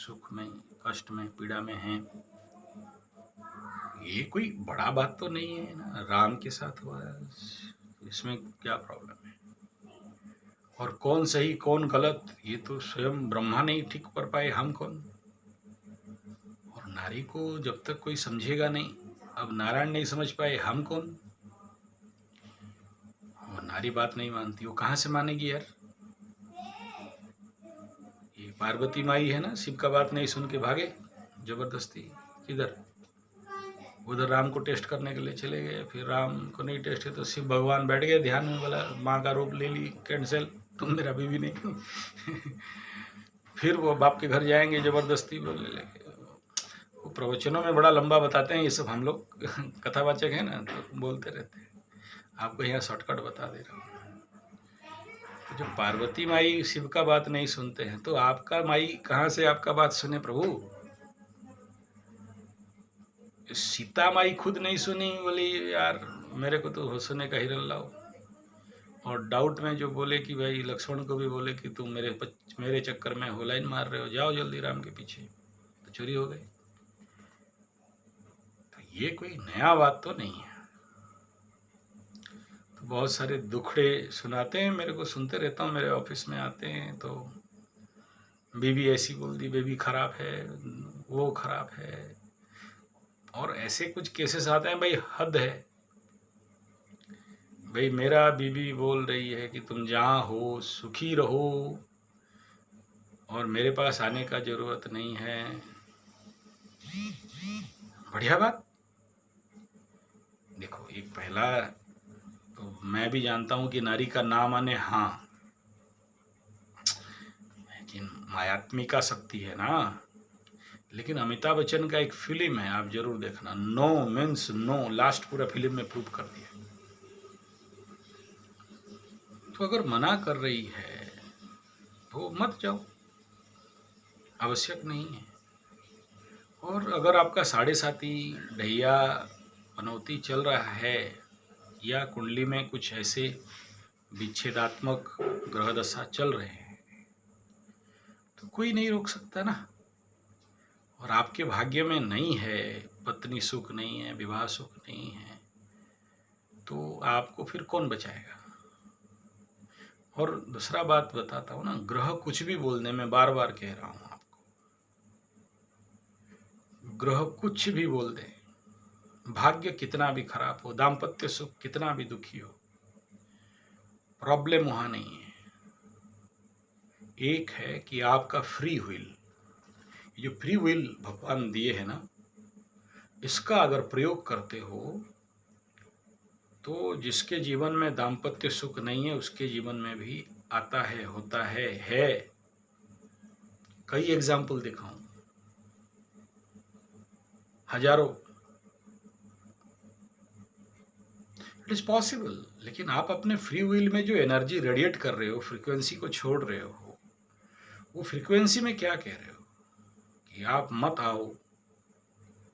सुख में, कष्ट में, पीड़ा में हैं। ये कोई बड़ा बात तो नहीं है ना, राम के साथ हुआ है, इसमें क्या प्रॉब्लम है? और कौन सही कौन गलत ये तो स्वयं ब्रह्मा नहीं ठीक कर पाए, हम कौन? और नारी को जब तक कोई समझेगा नहीं, अब नारायण नहीं समझ पाए, हम कौन? और नारी बात नहीं मानती, वो कहाँ से मानेगी यार? ये पार्वती माई है ना, शिव का बात नहीं सुन के भागे जबरदस्ती। किधर? उधर राम को टेस्ट करने के लिए चले गए, फिर राम को नहीं टेस्ट है तो शिव भगवान बैठ गए ध्यान में, बोला माँ का रूप ले ली, कैंसिल, तुम मेरा बीवी नहीं। फिर वो बाप के घर जाएंगे जबरदस्ती बोलने लगे। वो प्रवचनों में बड़ा लंबा बताते हैं ये सब, हम लोग कथावाचक हैं ना तो बोलते रहते हैं, आपको यहाँ शॉर्टकट बता दे रहा हूँ। तो जब पार्वती माई शिव का बात नहीं सुनते हैं तो आपका माई कहाँ से आपका बात सुने प्रभु? सीता माई खुद नहीं सुनी, बोली यार मेरे को तो सुने का हिरन लाओ। और डाउट में जो बोले कि भाई लक्ष्मण को भी बोले कि तुम मेरे चक्कर में होलाइन मार रहे हो, जाओ जल्दी राम के पीछे, तो चोरी हो गई। तो ये कोई नया बात तो नहीं है। तो बहुत सारे दुखड़े सुनाते हैं मेरे को, सुनते रहता हूँ, मेरे ऑफिस में आते हैं तो बीवी ऐसी बोल दी, बेबी खराब है, वो खराब है, और ऐसे कुछ केसेस आते हैं, भाई हद है। भाई मेरा बीवी बोल रही है कि तुम जहाँ हो सुखी रहो और मेरे पास आने का जरूरत नहीं है, बढ़िया बात। देखो एक पहला तो मैं भी जानता हूँ कि नारी का नाम आने हाँ, लेकिन मायात्मिका शक्ति है ना। लेकिन अमिताभ बच्चन का एक फिल्म है, आप जरूर देखना, नो मीन्स नो, लास्ट पूरा फिल्म में प्रूव कर दिया। तो अगर मना कर रही है तो मत जाओ, आवश्यक नहीं है। और अगर आपका साढ़े साथी ढैया पनौती चल रहा है या कुंडली में कुछ ऐसे विच्छेदात्मक ग्रह दशा चल रहे हैं तो कोई नहीं रोक सकता ना। और आपके भाग्य में नहीं है, पत्नी सुख नहीं है, विवाह सुख नहीं है, तो आपको फिर कौन बचाएगा? और दूसरा बात बताता हूँ ना, ग्रह कुछ भी बोलने में बार बार कह रहा हूँ आपको, ग्रह कुछ भी बोल दे, भाग्य कितना भी खराब हो, दाम्पत्य सुख कितना भी दुखी हो, प्रॉब्लम वहां नहीं है। एक है कि आपका फ्री विल, जो फ्री विल भगवान दिए है ना, इसका अगर प्रयोग करते हो तो जिसके जीवन में दाम्पत्य सुख नहीं है उसके जीवन में भी आता है, होता है। कई एग्जाम्पल दिखाऊं, हजारों, इट इज पॉसिबल। लेकिन आप अपने फ्री विल में जो एनर्जी रेडिएट कर रहे हो, फ्रीक्वेंसी को छोड़ रहे हो, वो फ्रीक्वेंसी में क्या कह रहे हो कि आप मत आओ,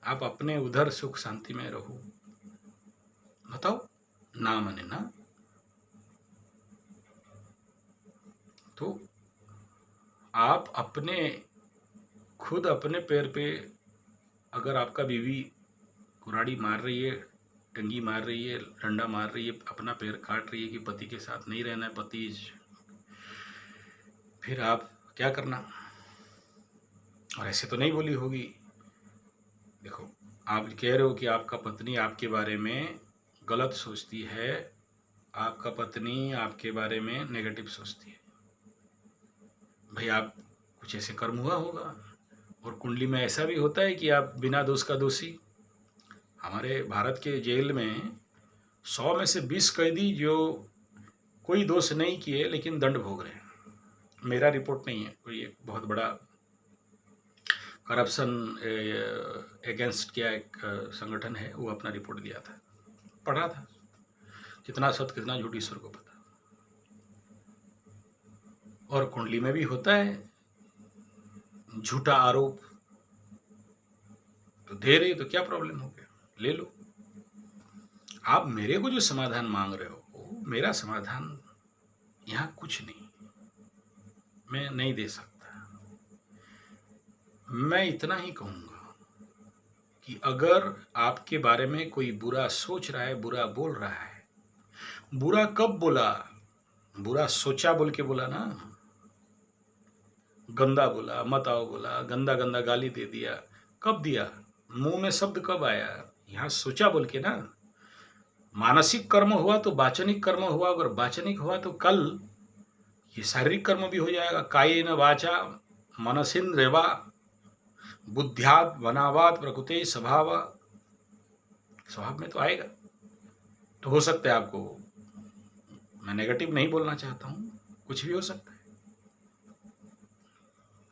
आप अपने उधर सुख शांति में रहो। बताओ, ना माने ना। तो आप अपने खुद अपने पैर पे, अगर आपका बीवी कुराड़ी मार रही है, टंगी मार रही है, डंडा मार रही है, अपना पैर काट रही है कि पति के साथ नहीं रहना है, पति, फिर आप क्या करना? और ऐसे तो नहीं बोली होगी। देखो आप कह रहे हो कि आपका पत्नी आपके बारे में गलत सोचती है, आपका पत्नी आपके बारे में नेगेटिव सोचती है, भाई आप कुछ ऐसे कर्म हुआ होगा। और कुंडली में ऐसा भी होता है कि आप बिना दोष का दोषी। हमारे भारत के जेल में 100 में से 20 कैदी जो कोई दोष नहीं किए लेकिन दंड भोग रहे हैं। मेरा रिपोर्ट नहीं है, कोई एक बहुत बड़ा करप्शन अगेंस्ट किया एक संगठन है, वो अपना रिपोर्ट दिया था, पढ़ा था, कितना सत्य कितना झूठ ईश्वर को पता। और कुंडली में भी होता है झूठा आरोप, तो दे रहे तो क्या प्रॉब्लम हो गया, ले लो। आप मेरे को जो समाधान मांग रहे हो, मेरा समाधान यहाँ कुछ नहीं, मैं नहीं दे सकता। मैं इतना ही कहूँगा कि अगर आपके बारे में कोई बुरा सोच रहा है, बुरा बोल रहा है, बुरा कब बोला? बुरा सोचा बोल के बोला ना, गंदा बोला, मत आओ बोला, गंदा गंदा गाली दे दिया, कब दिया? मुंह में शब्द कब आया? यहाँ सोचा बोल के ना। मानसिक कर्म हुआ तो वाचनिक कर्म हुआ, अगर वाचनिक हुआ तो कल ये शारीरिक कर्म भी हो जाएगा। कायेन वाचा मनसिन्द्रियर्वा बुद्ध्यात् मनावात् प्रकृते स्वभाव, स्वभाव में तो आएगा। तो हो सकता है आपको, मैं नेगेटिव नहीं बोलना चाहता हूं, कुछ भी हो सकता है।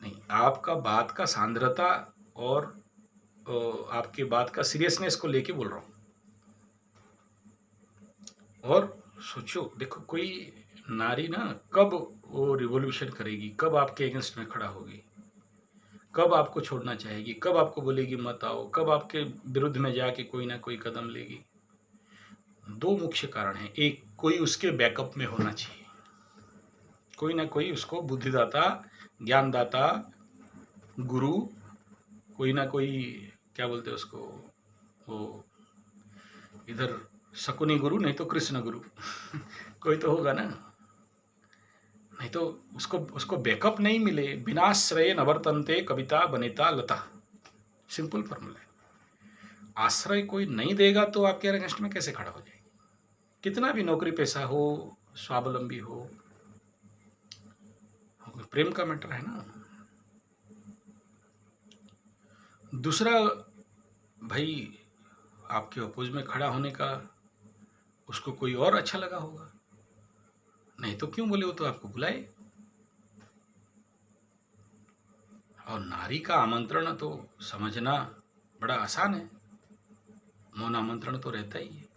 नहीं, आपका बात का सांद्रता और आपके बात का सीरियसनेस को लेके बोल रहा हूं। और सोचो, देखो कोई नारी ना कब वो रिवॉल्यूशन करेगी, कब आपके अगेंस्ट में खड़ा होगी, कब आपको छोड़ना चाहेगी, कब आपको बोलेगी मत आओ, कब आपके विरुद्ध में जाके कोई ना कोई कदम लेगी। दो मुख्य कारण हैं। एक, कोई उसके बैकअप में होना चाहिए, कोई ना कोई उसको बुद्धिदाता, ज्ञानदाता, गुरु, कोई ना कोई, क्या बोलते हैं उसको, वो इधर शकुनी गुरु नहीं तो कृष्ण गुरु कोई तो होगा ना। नहीं तो उसको बैकअप नहीं मिले, बिनाश्रय नवर्तन्ते कविता बनिता लता, सिंपल फॉर्मूला है। आश्रय कोई नहीं देगा तो आपके अगेंस्ट में कैसे खड़ा हो जाएगी? कितना भी नौकरी पेशा हो, स्वावलंबी हो, प्रेम का मैटर है ना। दूसरा, भाई आपके अपोज में खड़ा होने का उसको कोई और अच्छा लगा होगा, नहीं तो क्यों बोले, वो तो आपको बुलाए। और नारी का आमंत्रण तो समझना बड़ा आसान है, मौन आमंत्रण तो रहता ही है।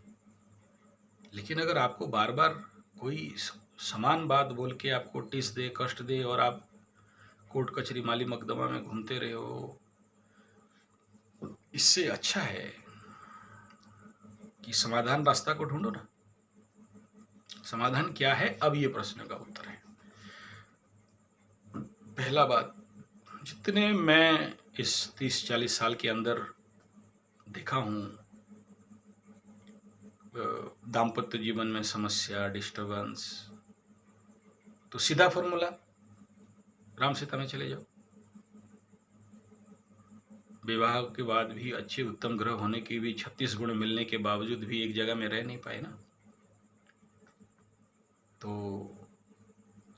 लेकिन अगर आपको बार बार कोई समान बात बोल के आपको टिस दे, कष्ट दे, और आप कोर्ट कचहरी माली मकदमा में घूमते रहे हो, इससे अच्छा है कि समाधान रास्ता को ढूंढो ना। समाधान क्या है? अब ये प्रश्न का उत्तर है। पहला बात, जितने मैं इस 30-40 साल के अंदर देखा हूं, दाम्पत्य जीवन में समस्या, डिस्टर्बेंस, तो सीधा फॉर्मूला, राम सीता में चले जाओ। विवाह के बाद भी अच्छे उत्तम ग्रह होने के भी 36 गुण मिलने के बावजूद भी एक जगह में रह नहीं पाए ना, तो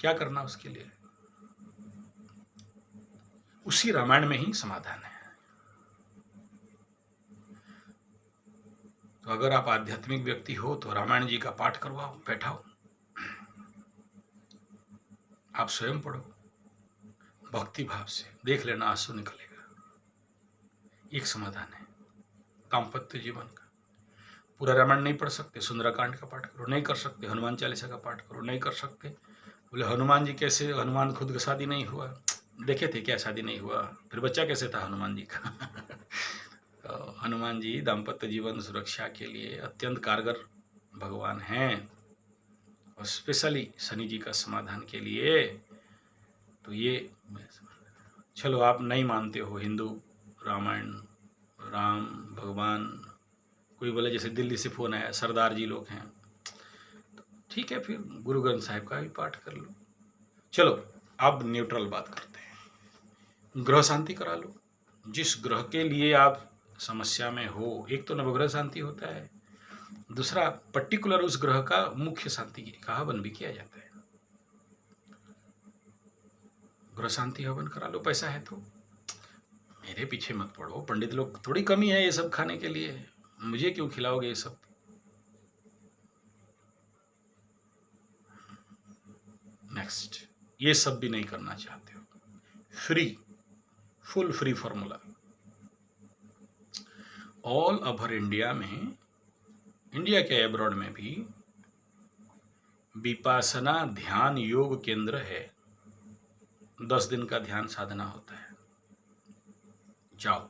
क्या करना उसके लिए? उसी रामायण में ही समाधान है। तो अगर आप आध्यात्मिक व्यक्ति हो तो रामायण जी का पाठ करवाओ, बैठाओ, आप स्वयं पढ़ो भक्ति भाव से, देख लेना आंसू निकलेगा। एक समाधान है दाम्पत्य जीवन का। पूरा रामायण नहीं पढ़ सकते, सुंदरकांड का पाठ करो। नहीं कर सकते, हनुमान चालीसा का पाठ करो। नहीं कर सकते, बोले हनुमान जी कैसे, हनुमान खुद का शादी नहीं हुआ, देखे थे क्या शादी नहीं हुआ, फिर बच्चा कैसे था हनुमान जी का तो हनुमान जी दाम्पत्य जीवन सुरक्षा के लिए अत्यंत कारगर भगवान हैं, और स्पेशली शनि जी का समाधान के लिए। तो ये, चलो आप नहीं मानते हो हिंदू रामायण, राम भगवान, कोई बोले जैसे दिल्ली से फोन आया सरदार जी लोग हैं, तो ठीक है, फिर गुरु ग्रंथ साहिब का भी पाठ कर लो। चलो अब न्यूट्रल बात करते हैं, ग्रह शांति करा लो। जिस ग्रह के लिए आप समस्या में हो, एक तो नवग्रह शांति होता है, दूसरा पर्टिकुलर उस ग्रह का मुख्य शांति का हवन भी किया जाता है। ग्रह शांति हवन करा लो, पैसा है तो। मेरे पीछे मत पड़ो, पंडित लोग थोड़ी कमी है ये सब खाने के लिए, मुझे क्यों खिलाओगे ये सब। नेक्स्ट, ये सब भी नहीं करना चाहते हो, free, full free formula all over India में, इंडिया के अब्रॉड में भी विपासना ध्यान योग केंद्र है। 10 दिन का ध्यान साधना होता है, जाओ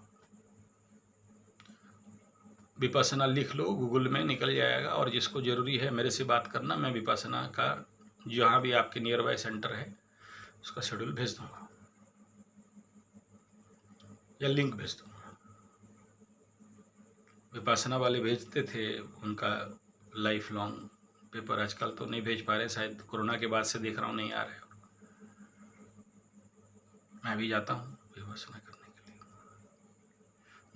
विपासना लिख लो, गूगल में निकल जाएगा। और जिसको जरूरी है मेरे से बात करना, मैं विपासना का जहाँ भी आपके नियर बाय सेंटर है उसका शेड्यूल भेज दूंगा। या लिंक भेज दूंगा। विपासना वाले भेजते थे उनका लाइफ लॉन्ग पेपर, आजकल तो नहीं भेज पा रहे, शायद कोरोना के बाद से देख रहा हूँ नहीं आ रहे। मैं भी जाता हूँ विपासना करने के लिए।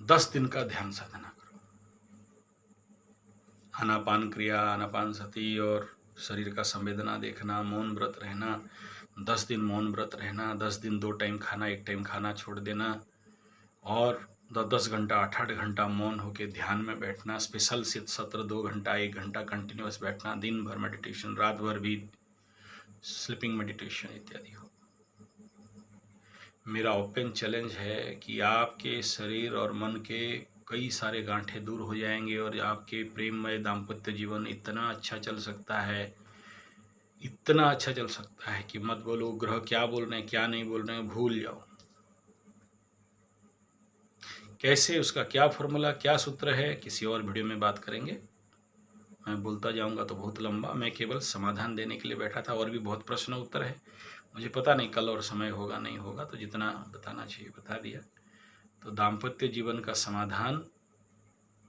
10 दिन का ध्यान साधना करो, आनापान क्रिया, आनापान सती और शरीर का संवेदना देखना, मौन व्रत रहना, 10 दिन मौन व्रत रहना, 10 दिन 2 टाइम खाना, 1 टाइम खाना छोड़ देना, और 10 घंटा 8 घंटा मौन होकर ध्यान में बैठना, स्पेशल सत्र 2 घंटा 1 घंटा कंटिन्यूस बैठना, दिन भर मेडिटेशन, रात भर भी स्लीपिंग मेडिटेशन इत्यादि हो। मेरा ओपन चैलेंज है कि आपके शरीर और मन के कई सारे गांठे दूर हो जाएंगे और आपके प्रेममय दाम्पत्य जीवन इतना अच्छा चल सकता है, इतना अच्छा चल सकता है कि मत बोलो ग्रह क्या बोल रहे हैं क्या नहीं बोल रहे हैं, भूल जाओ। कैसे, उसका क्या फॉर्मूला, क्या सूत्र है, किसी और वीडियो में बात करेंगे। मैं बोलता जाऊंगा तो बहुत लंबा, मैं केवल समाधान देने के लिए बैठा था, और भी बहुत प्रश्न उत्तर है। मुझे पता नहीं कल और समय होगा नहीं होगा, तो जितना बताना चाहिए बता दिया। तो दाम्पत्य जीवन का समाधान,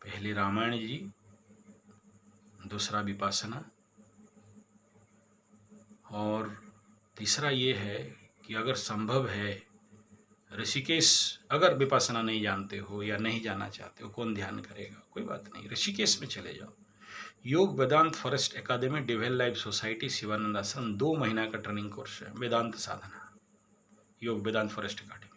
पहले रामायण जी, दूसरा विपासना, और तीसरा ये है कि अगर संभव है ऋषिकेश, अगर विपासना नहीं जानते हो या नहीं जाना चाहते हो, कौन ध्यान करेगा, कोई बात नहीं, ऋषिकेश में चले जाओ। Yoga Vedanta Forest Academy, Divine Life Society, Sivananda Ashram, 2 महीना का ट्रेनिंग कोर्स है, वेदांत साधना, योग वेदांत फॉरेस्ट एकेडमी।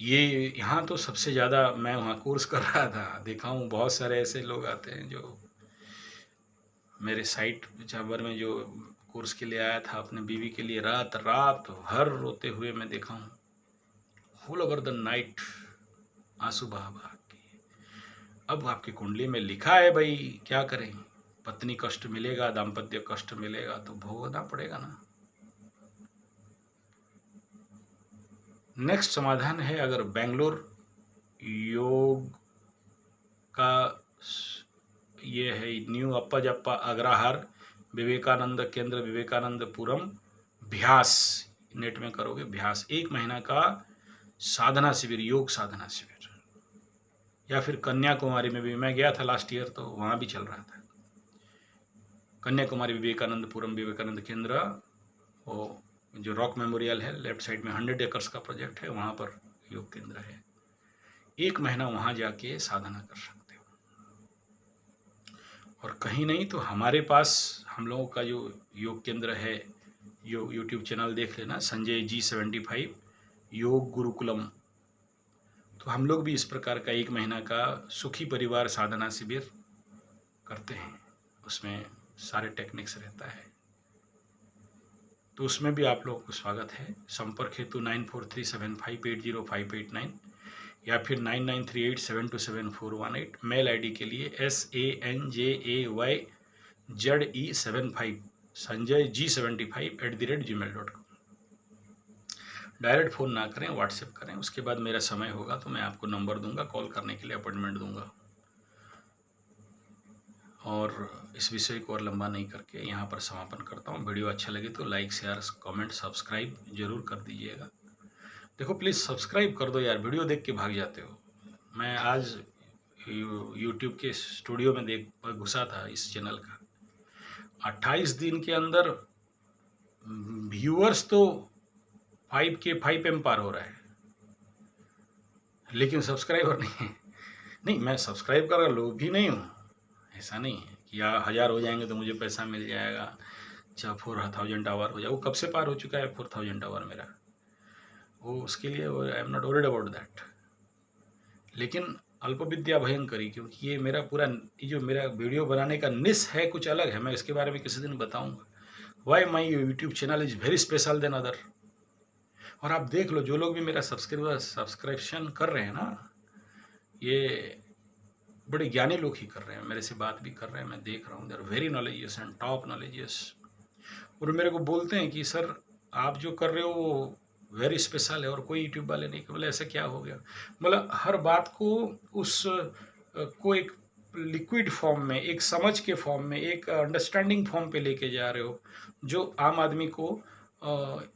ये यहाँ तो सबसे ज़्यादा मैं वहाँ कोर्स कर रहा था, देखा हूँ बहुत सारे ऐसे लोग आते हैं जो मेरे साइट चाबर में जो कोर्स के लिए आया था अपने बीवी के लिए, रात रात भर रोते हुए मैं देखा हूँ, होल ओवर द नाइट आंसू बहा बहा के। अब आपकी कुंडली में लिखा है भाई, क्या करें, पत्नी कष्ट मिलेगा, दाम्पत्य कष्ट मिलेगा तो भोगना पड़ेगा ना। नेक्स्ट समाधान है, अगर बेंगलोर योग का ये है न्यू अप्पा अग्रहार विवेकानंद केंद्र, विवेकानंदपुरम, भ्यास, नेट में करोगे भ्यास, 1 महीना का साधना शिविर, योग साधना शिविर। या फिर कन्याकुमारी में भी मैं गया था लास्ट ईयर, तो वहाँ भी चल रहा था, कन्याकुमारी विवेकानंदपुरम विवेकानंद केंद्र, वो जो रॉक मेमोरियल है लेफ्ट साइड में, 100 एकर्स का प्रोजेक्ट है, वहाँ पर योग केंद्र है। 1 महीना वहाँ जाके साधना कर सकते हो। और कहीं नहीं तो हमारे पास, हम लोगों का जो योग केंद्र है, यूट्यूब चैनल देख लेना, संजय G75 योग गुरुकुलम। तो हम लोग भी इस प्रकार का 1 महीना का सुखी परिवार साधना शिविर करते हैं, उसमें सारे टेक्निक्स रहता है, तो उसमें भी आप लोगों को स्वागत है। संपर्क हेतु 9437580589 या फिर 9938727418, मेल आईडी के लिए sanjay75 Sanjay G75 @gmail.com। Direct phone ना करें, व्हाट्सएप करें, उसके बाद मेरा समय होगा तो मैं आपको नंबर दूंगा, कॉल करने के लिए अपॉइंटमेंट दूंगा। और इस विषय को और लंबा नहीं करके यहाँ पर समापन करता हूँ। वीडियो अच्छा लगे तो लाइक, शेयर, कमेंट, सब्सक्राइब जरूर कर दीजिएगा। देखो प्लीज़ सब्सक्राइब कर दो यार, वीडियो देख के भाग जाते हो। मैं आज यूट्यूब के स्टूडियो में घुसा था इस चैनल का, 28 दिन के अंदर व्यूअर्स तो 5M पार हो रहा है, लेकिन सब्सक्राइबर नहीं है। नहीं, मैं सब्सक्राइब कर लोभी नहीं हूँ, ऐसा नहीं है कि 1000 हो जाएंगे तो मुझे पैसा मिल जाएगा, चाहे 4000 आवर हो जाए। वो कब से पार हो चुका है 4000 आवर मेरा, वो उसके लिए I am not worried about that. लेकिन अल्प विद्या भयंकरी, क्योंकि ये मेरा पूरा, ये जो मेरा वीडियो बनाने का निश है कुछ अलग है, मैं इसके बारे में किसी दिन बताऊंगा। Why my YouTube channel is very special than other. और आप देख लो, जो लोग भी मेरा सब्सक्रिप्शन कर रहे हैं ना, ये बड़े ज्ञानी लोग ही कर रहे हैं, मेरे से बात भी कर रहे हैं, मैं देख रहा हूँ, they are very knowledgeous and top knowledgeous. और मेरे को बोलते हैं कि सर आप जो कर रहे हो वो वेरी स्पेशल है और कोई यूट्यूब वाले नहीं। बोले ऐसा क्या हो गया, मतलब हर बात को को एक लिक्विड फॉर्म में, एक समझ के फॉर्म में, एक अंडरस्टैंडिंग फॉर्म पे लेके जा रहे हो, जो आम आदमी को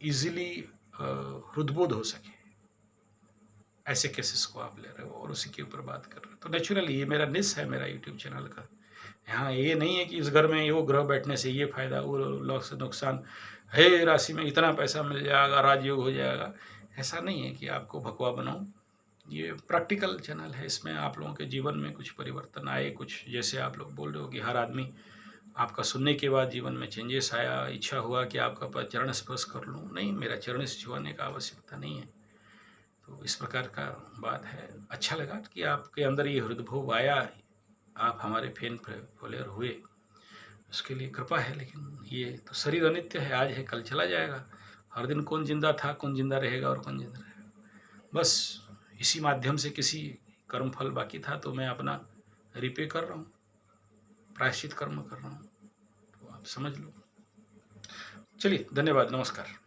इजीली हृदबोध हो सके। ऐसे केसेस को आप ले रहे हो और उसी के ऊपर बात कर रहे हो। तो नेचुरली ये मेरा निश है, मेरा यूट्यूब चैनल का। यहाँ ये नहीं है कि इस घर में वो ग्रह बैठने से ये फायदा, वो लॉस नुकसान, हे राशि में इतना पैसा मिल जाएगा, राजयोग हो जाएगा, ऐसा नहीं है कि आपको भगवा बनाऊं। ये प्रैक्टिकल चैनल है, इसमें आप लोगों के जीवन में कुछ परिवर्तन आए, कुछ जैसे आप लोग बोल रहे हो कि हर आदमी आपका सुनने के बाद जीवन में चेंजेस आया, इच्छा हुआ कि आपका चरण स्पर्श कर लूँ, नहीं, मेरा चरण छुआने का आवश्यकता नहीं है। तो इस प्रकार का बात है। अच्छा लगा कि आपके अंदर ये हृदयभाव आया, आप हमारे फैन फॉलोअर हुए, उसके लिए कृपा है। लेकिन ये तो शरीर अनित्य है, आज है कल चला जाएगा। हर दिन कौन जिंदा था, कौन जिंदा रहेगा और कौन जिंदा रहेगा। बस इसी माध्यम से किसी कर्म फल बाकी था तो मैं अपना रिपे कर रहा हूँ, प्रायश्चित कर्म कर रहा हूँ, तो आप समझ लो। चलिए, धन्यवाद, नमस्कार।